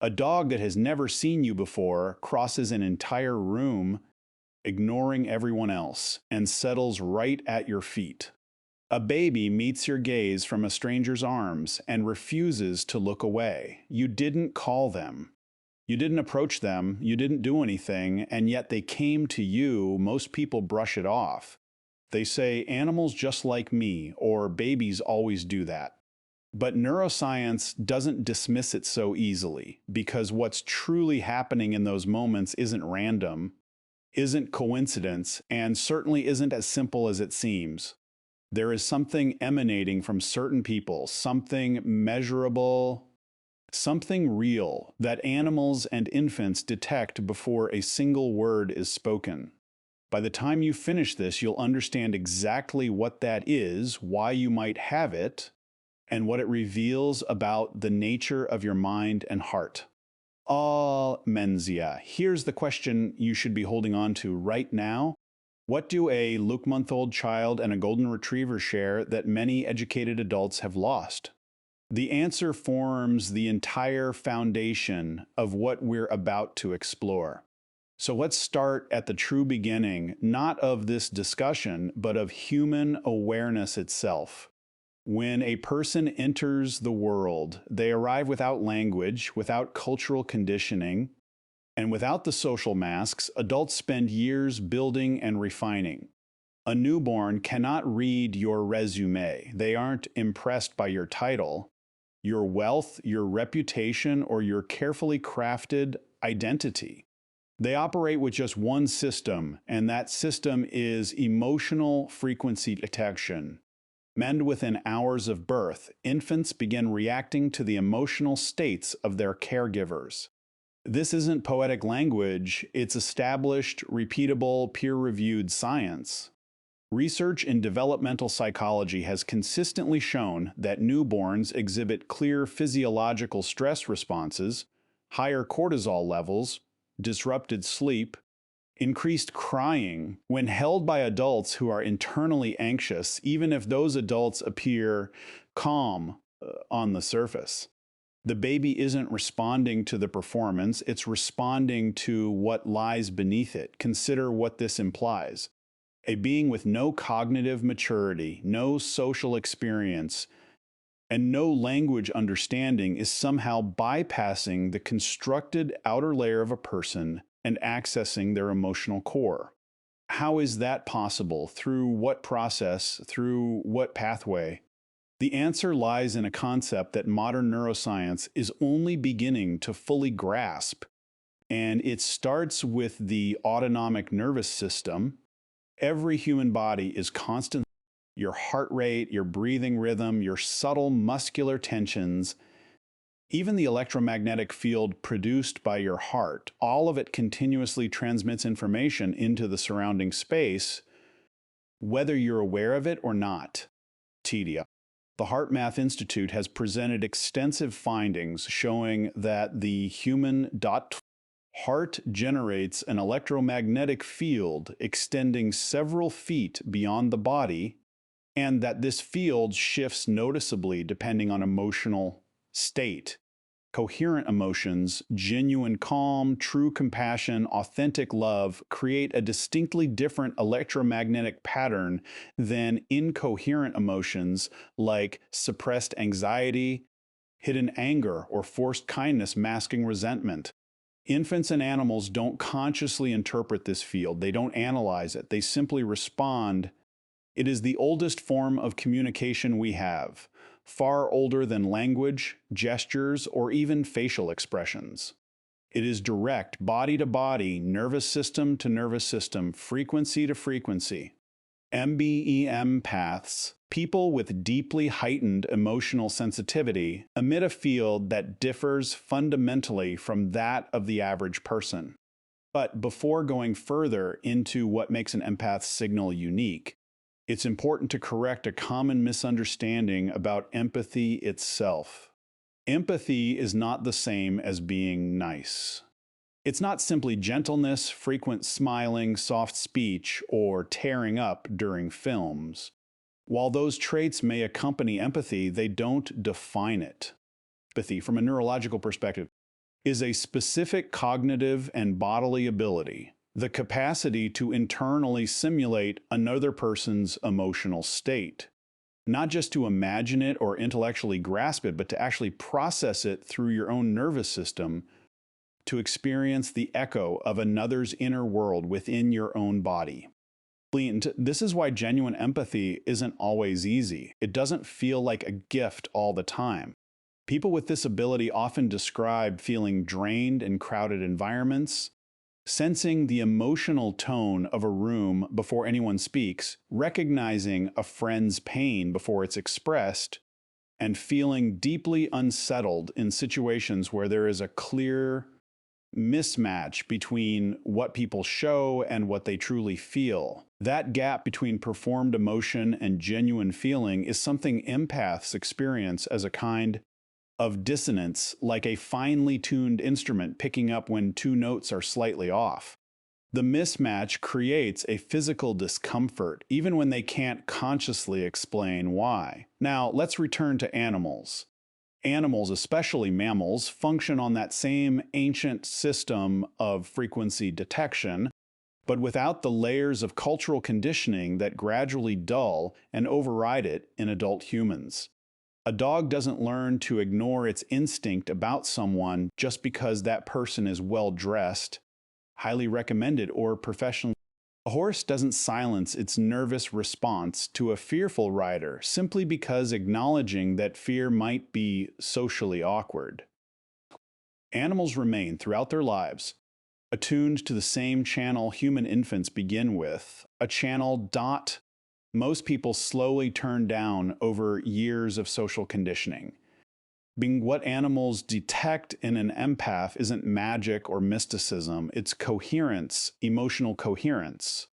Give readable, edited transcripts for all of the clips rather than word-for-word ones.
A dog that has never seen you before crosses an entire room, ignoring everyone else, and settles right at your feet. A baby meets your gaze from a stranger's arms and refuses to look away. You didn't call them. You didn't approach them. You didn't do anything, and yet they came to you. Most people brush it off. They say, animals just like me, or babies always do that. But neuroscience doesn't dismiss it so easily, because what's truly happening in those moments isn't random, isn't coincidence, and certainly isn't as simple as it seems. There is something emanating from certain people, something measurable, something real that animals and infants detect before a single word is spoken. By the time you finish this, you'll understand exactly what that is, why you might have it, and what it reveals about the nature of your mind and heart. Menzia. Here's the question you should be holding on to right now. What do a Luke-month-old child and a golden retriever share that many educated adults have lost? The answer forms the entire foundation of what we're about to explore. So let's start at the true beginning, not of this discussion, but of human awareness itself. When a person enters the world, they arrive without language, without cultural conditioning, and without the social masks. Adults spend years building and refining. A newborn cannot read your resume. They aren't impressed by your title, your wealth, your reputation, or your carefully crafted identity. They operate with just one system, and that system is emotional frequency detection. And within hours of birth, infants begin reacting to the emotional states of their caregivers. This isn't poetic language, it's established, repeatable, peer-reviewed science. Research in developmental psychology has consistently shown that newborns exhibit clear physiological stress responses, higher cortisol levels, disrupted sleep, increased crying when held by adults who are internally anxious, even if those adults appear calm on the surface. The baby isn't responding to the performance, it's responding to what lies beneath it. Consider what this implies. A being with no cognitive maturity, no social experience, and no language understanding is somehow bypassing the constructed outer layer of a person and accessing their emotional core. How is that possible? Through what process? Through what pathway? The answer lies in a concept that modern neuroscience is only beginning to fully grasp, and it starts with the autonomic nervous system. Every human body is constant. Your heart rate, your breathing rhythm, your subtle muscular tensions, even the electromagnetic field produced by your heart, all of it continuously transmits information into the surrounding space, whether you're aware of it or not. TDA. The HeartMath Institute has presented extensive findings showing that the human heart generates an electromagnetic field extending several feet beyond the body, and that this field shifts noticeably depending on emotional state. Coherent emotions, genuine calm, true compassion, authentic love create a distinctly different electromagnetic pattern than incoherent emotions like suppressed anxiety, hidden anger, or forced kindness masking resentment. Infants and animals don't consciously interpret this field. They don't analyze it. They simply respond. It is the oldest form of communication we have, far older than language, gestures, or even facial expressions. It is direct, body to body, nervous system to nervous system, frequency to frequency. Empaths, people with deeply heightened emotional sensitivity, emit a field that differs fundamentally from that of the average person. But before going further into what makes an empath's signal unique, it's important to correct a common misunderstanding about empathy itself. Empathy is not the same as being nice. It's not simply gentleness, frequent smiling, soft speech, or tearing up during films. While those traits may accompany empathy, they don't define it. Empathy, from a neurological perspective, is a specific cognitive and bodily ability, the capacity to internally simulate another person's emotional state. Not just to imagine it or intellectually grasp it, but to actually process it through your own nervous system to experience the echo of another's inner world within your own body. This is why genuine empathy isn't always easy. It doesn't feel like a gift all the time. People with this ability often describe feeling drained in crowded environments, sensing the emotional tone of a room before anyone speaks, recognizing a friend's pain before it's expressed, and feeling deeply unsettled in situations where there is a clear mismatch between what people show and what they truly feel. That gap between performed emotion and genuine feeling is something empaths experience as a kind of dissonance, like a finely tuned instrument picking up when two notes are slightly off. The mismatch creates a physical discomfort, even when they can't consciously explain why. Now, let's return to animals. Animals, especially mammals, function on that same ancient system of frequency detection, but without the layers of cultural conditioning that gradually dull and override it in adult humans. A dog doesn't learn to ignore its instinct about someone just because that person is well dressed, highly recommended, or professionally. A horse doesn't silence its nervous response to a fearful rider simply because acknowledging that fear might be socially awkward. Animals remain throughout their lives attuned to the same channel human infants begin with, a channel dot most people slowly turn down over years of social conditioning. Being what animals detect in an empath isn't magic or mysticism, it's coherence, emotional coherence.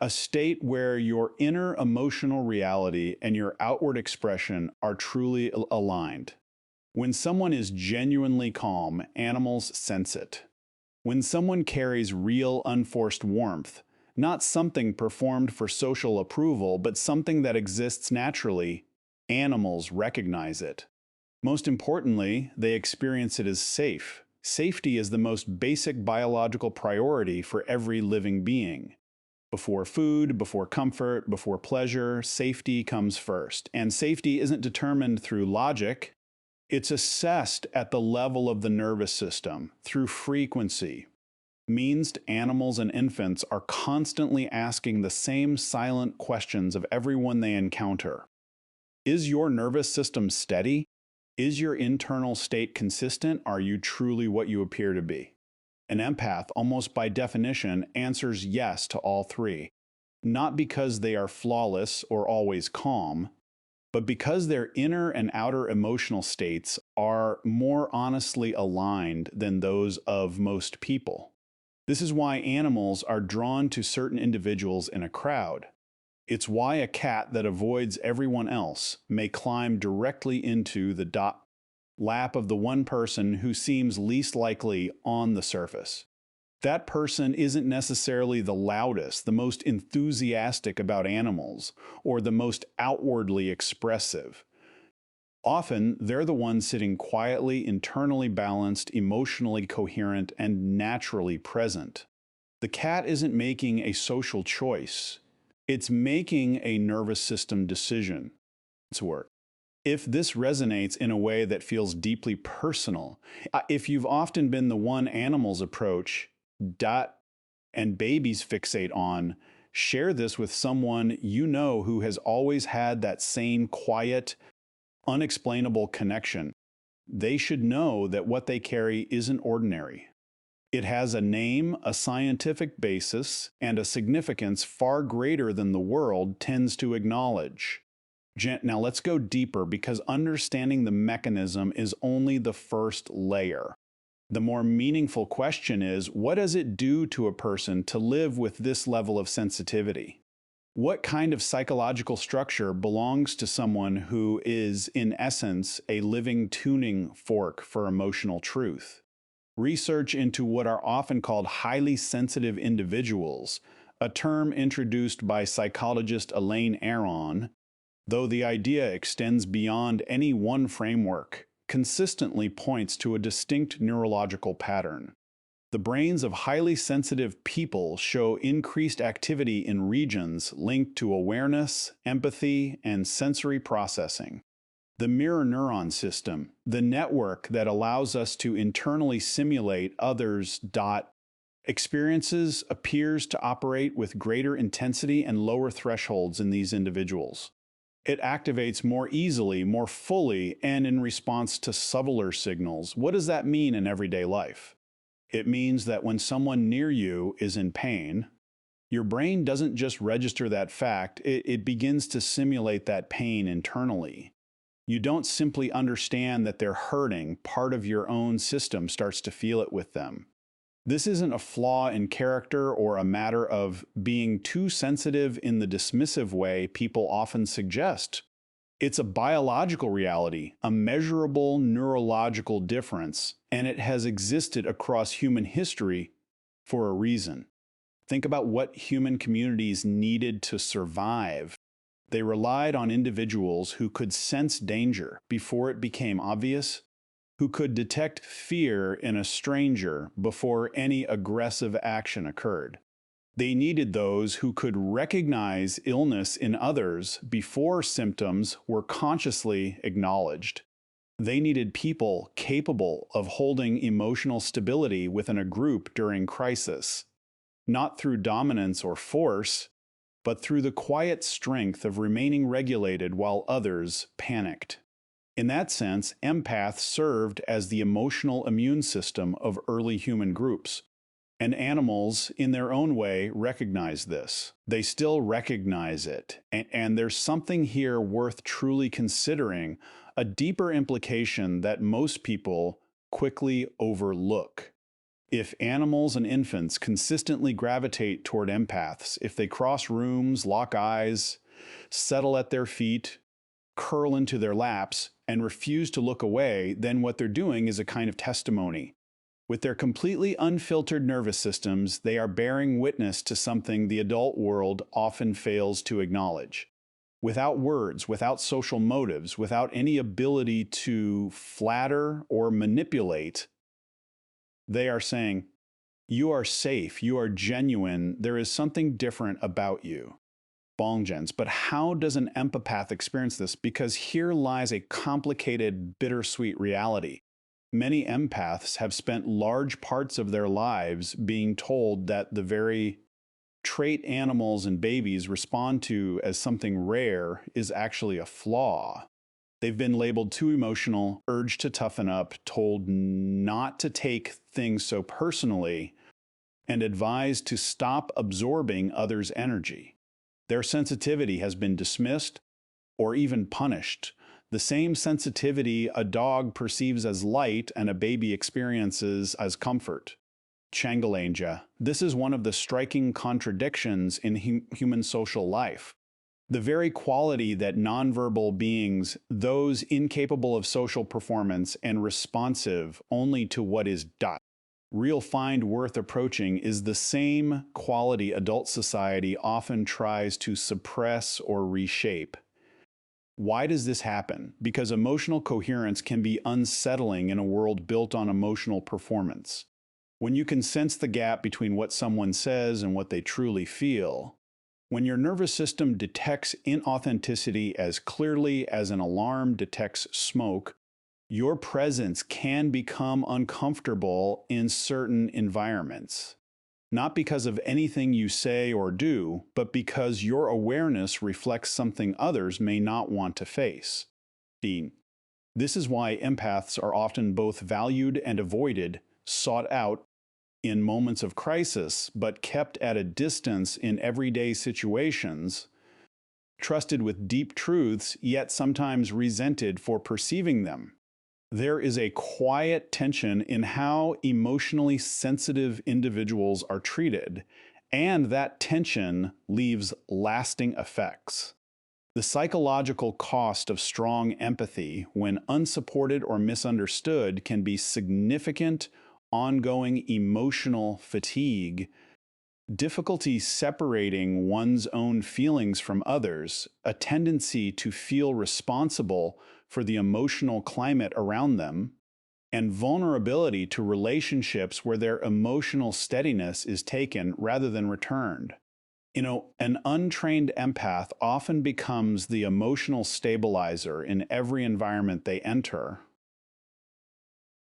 A state where your inner emotional reality and your outward expression are truly aligned. When someone is genuinely calm, animals sense it. When someone carries real, unforced warmth, not something performed for social approval, but something that exists naturally, animals recognize it. Most importantly, they experience it as safe. Safety is the most basic biological priority for every living being. Before food, before comfort, before pleasure, safety comes first. And safety isn't determined through logic. It's assessed at the level of the nervous system, through frequency. Means animals and infants are constantly asking the same silent questions of everyone they encounter. Is your nervous system steady? Is your internal state consistent? Are you truly what you appear to be? An empath, almost by definition, answers yes to all three, not because they are flawless or always calm, but because their inner and outer emotional states are more honestly aligned than those of most people. This is why animals are drawn to certain individuals in a crowd. It's why a cat that avoids everyone else may climb directly into the lap of the one person who seems least likely on the surface. That person isn't necessarily the loudest, the most enthusiastic about animals, or the most outwardly expressive. Often, they're the one sitting quietly, internally balanced, emotionally coherent, and naturally present. The cat isn't making a social choice. It's making a nervous system decision. It's work. If this resonates in a way that feels deeply personal, if you've often been the one animals approach, and babies fixate on, share this with someone you know who has always had that same quiet, unexplainable connection. They should know that what they carry isn't ordinary. It has a name, a scientific basis, and a significance far greater than the world tends to acknowledge. Now let's go deeper because understanding the mechanism is only the first layer. The more meaningful question is, what does it do to a person to live with this level of sensitivity? What kind of psychological structure belongs to someone who is, in essence, a living tuning fork for emotional truth? Research into what are often called highly sensitive individuals, a term introduced by psychologist Elaine Aron, though the idea extends beyond any one framework, consistently points to a distinct neurological pattern. The brains of highly sensitive people show increased activity in regions linked to awareness, empathy, and sensory processing. The mirror neuron system, the network that allows us to internally simulate others' experiences, appears to operate with greater intensity and lower thresholds in these individuals. It activates more easily, more fully, and in response to subtler signals. What does that mean in everyday life? It means that when someone near you is in pain, your brain doesn't just register that fact, it begins to simulate that pain internally. You don't simply understand that they're hurting, part of your own system starts to feel it with them. This isn't a flaw in character or a matter of being too sensitive in the dismissive way people often suggest. It's a biological reality, a measurable neurological difference, and it has existed across human history for a reason. Think about what human communities needed to survive. They relied on individuals who could sense danger before it became obvious, who could detect fear in a stranger before any aggressive action occurred. They needed those who could recognize illness in others before symptoms were consciously acknowledged. They needed people capable of holding emotional stability within a group during crisis, not through dominance or force, but through the quiet strength of remaining regulated while others panicked. In that sense, empaths served as the emotional immune system of early human groups. And animals, in their own way, recognize this. They still recognize it. And there's something here worth truly considering, a deeper implication that most people quickly overlook. If animals and infants consistently gravitate toward empaths, if they cross rooms, lock eyes, settle at their feet, curl into their laps, and refuse to look away, then what they're doing is a kind of testimony. With their completely unfiltered nervous systems, they are bearing witness to something the adult world often fails to acknowledge. Without words, without social motives, without any ability to flatter or manipulate, they are saying, "You are safe, you are genuine, there is something different about you." Bongens. But how does an empath experience this? Because here lies a complicated, bittersweet reality. Many empaths have spent large parts of their lives being told that the very trait animals and babies respond to as something rare is actually a flaw. They've been labeled too emotional, urged to toughen up, told not to take things so personally, and advised to stop absorbing others' energy. Their sensitivity has been dismissed or even punished. The same sensitivity a dog perceives as light and a baby experiences as comfort. Changalanja. This is one of the striking contradictions in human social life. The very quality that nonverbal beings, those incapable of social performance and responsive only to what is real find worth approaching, is the same quality adult society often tries to suppress or reshape. Why does this happen? Because emotional coherence can be unsettling in a world built on emotional performance. When you can sense the gap between what someone says and what they truly feel, when your nervous system detects inauthenticity as clearly as an alarm detects smoke, your presence can become uncomfortable in certain environments. Not because of anything you say or do, but because your awareness reflects something others may not want to face. This is why empaths are often both valued and avoided, sought out in moments of crisis, but kept at a distance in everyday situations, trusted with deep truths, yet sometimes resented for perceiving them. There is a quiet tension in how emotionally sensitive individuals are treated, and that tension leaves lasting effects. The psychological cost of strong empathy, when unsupported or misunderstood, can be significant, ongoing emotional fatigue, difficulty separating one's own feelings from others, a tendency to feel responsible for the emotional climate around them, and vulnerability to relationships where their emotional steadiness is taken rather than returned. An untrained empath often becomes the emotional stabilizer in every environment they enter,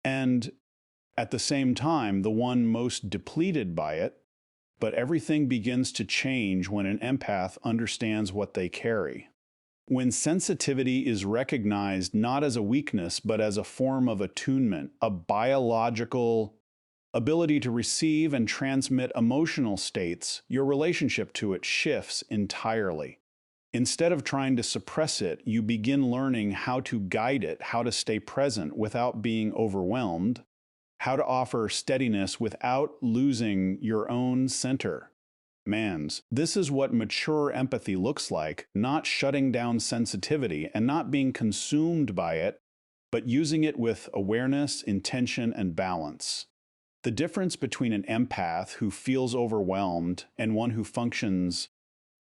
and at the same time, the one most depleted by it. But everything begins to change when an empath understands what they carry. When sensitivity is recognized not as a weakness, but as a form of attunement, a biological ability to receive and transmit emotional states, your relationship to it shifts entirely. Instead of trying to suppress it, you begin learning how to guide it, how to stay present without being overwhelmed, how to offer steadiness without losing your own center. This is what mature empathy looks like, not shutting down sensitivity and not being consumed by it, but using it with awareness, intention, and balance. The difference between an empath who feels overwhelmed and one who functions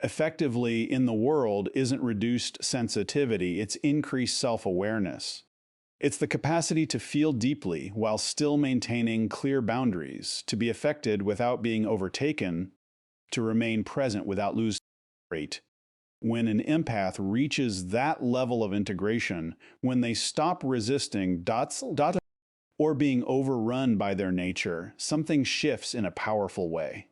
effectively in the world isn't reduced sensitivity, it's increased self-awareness. It's the capacity to feel deeply while still maintaining clear boundaries, to be affected without being overtaken, to remain present without losing rate. When an empath reaches that level of integration, when they stop resisting or being overrun by their nature, something shifts in a powerful way.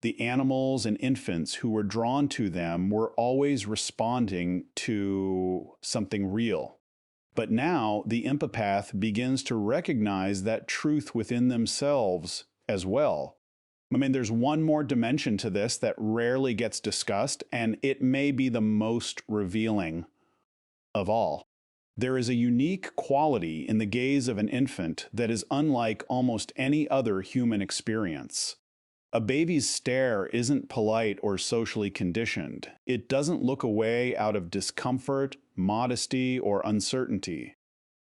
The animals and infants who were drawn to them were always responding to something real. But now the empath begins to recognize that truth within themselves as well. There's one more dimension to this that rarely gets discussed, and it may be the most revealing of all. There is a unique quality in the gaze of an infant that is unlike almost any other human experience. A baby's stare isn't polite or socially conditioned. It doesn't look away out of discomfort, modesty, or uncertainty.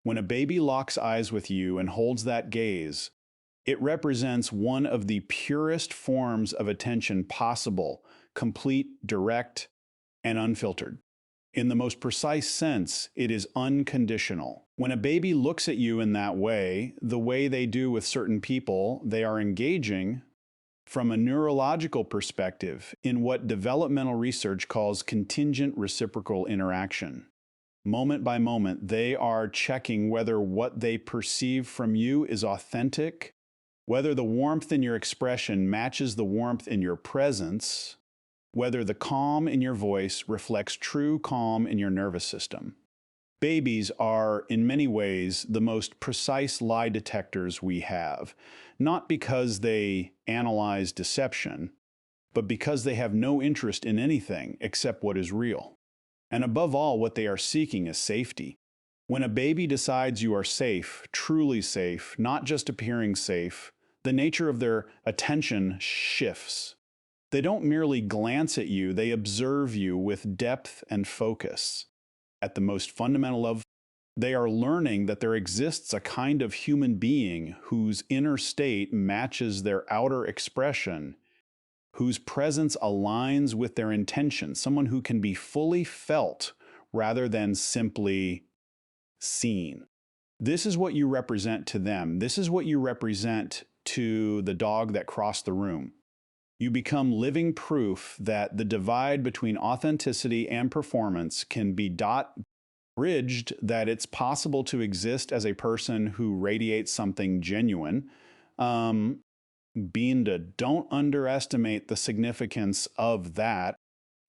When a baby locks eyes with you and holds that gaze, it represents one of the purest forms of attention possible, complete, direct, and unfiltered. In the most precise sense, it is unconditional. When a baby looks at you in that way, the way they do with certain people, they are engaging from a neurological perspective in what developmental research calls contingent reciprocal interaction. Moment by moment, they are checking whether what they perceive from you is authentic, whether the warmth in your expression matches the warmth in your presence, whether the calm in your voice reflects true calm in your nervous system. Babies are, in many ways, the most precise lie detectors we have, not because they analyze deception, but because they have no interest in anything except what is real. And above all, what they are seeking is safety. When a baby decides you are safe, truly safe, not just appearing safe, the nature of their attention shifts. They don't merely glance at you, they observe you with depth and focus. At the most fundamental level, they are learning that there exists a kind of human being whose inner state matches their outer expression, whose presence aligns with their intention, someone who can be fully felt rather than simply seen. This is what you represent to them. This is what you represent to the dog that crossed the room. You become living proof that the divide between authenticity and performance can be bridged, that it's possible to exist as a person who radiates something genuine. Don't underestimate the significance of that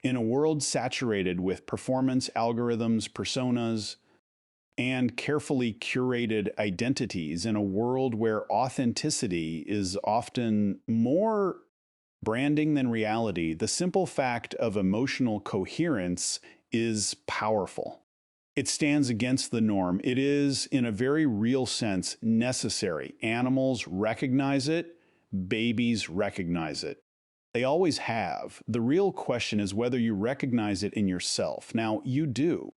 in a world saturated with performance algorithms, personas, and carefully curated identities, in a world where authenticity is often more branding than reality. The simple fact of emotional coherence is powerful. It stands against the norm. It is, in a very real sense, necessary. Animals recognize it. Babies recognize it. They always have. The real question is whether you recognize it in yourself. Now, you do.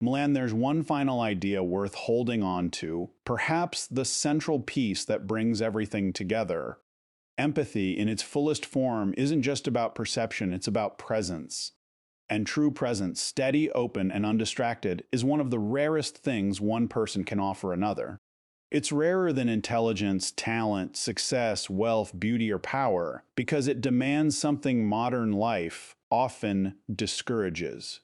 Milan, there's one final idea worth holding on to, perhaps the central piece that brings everything together. Empathy, in its fullest form, isn't just about perception, it's about presence. And true presence, steady, open, and undistracted, is one of the rarest things one person can offer another. It's rarer than intelligence, talent, success, wealth, beauty, or power because it demands something modern life often discourages.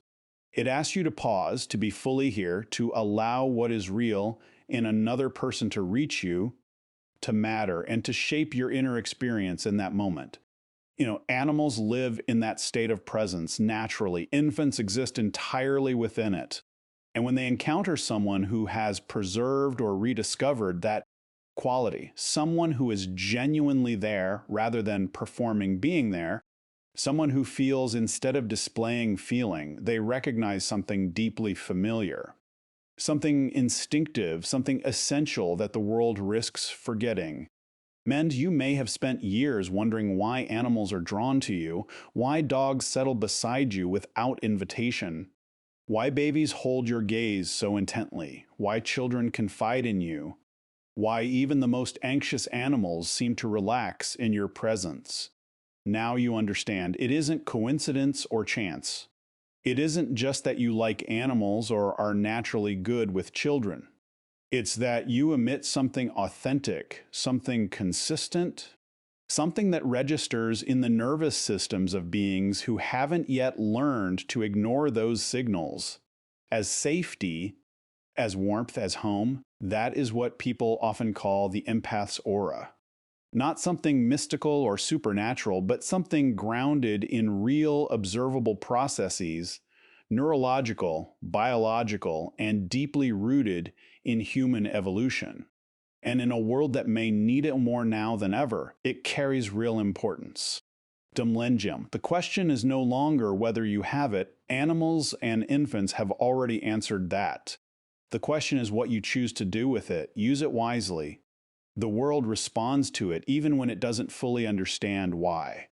It asks you to pause, to be fully here, to allow what is real in another person to reach you, to matter, and to shape your inner experience in that moment. Animals live in that state of presence naturally. Infants exist entirely within it. And when they encounter someone who has preserved or rediscovered that quality, someone who is genuinely there rather than performing being there, someone who feels instead of displaying feeling, they recognize something deeply familiar, something instinctive, something essential that the world risks forgetting. Mend, you may have spent years wondering why animals are drawn to you, why dogs settle beside you without invitation, why babies hold your gaze so intently, why children confide in you, why even the most anxious animals seem to relax in your presence. Now you understand. It isn't coincidence or chance. It isn't just that you like animals or are naturally good with children. It's that you emit something authentic, something consistent, something that registers in the nervous systems of beings who haven't yet learned to ignore those signals. As safety, as warmth, as home, that is what people often call the empath's aura. Not something mystical or supernatural, but something grounded in real observable processes, neurological, biological, and deeply rooted in human evolution. And in a world that may need it more now than ever, it carries real importance. Dumlengium. The question is no longer whether you have it. Animals and infants have already answered that. The question is what you choose to do with it. Use it wisely. The world responds to it even when it doesn't fully understand why.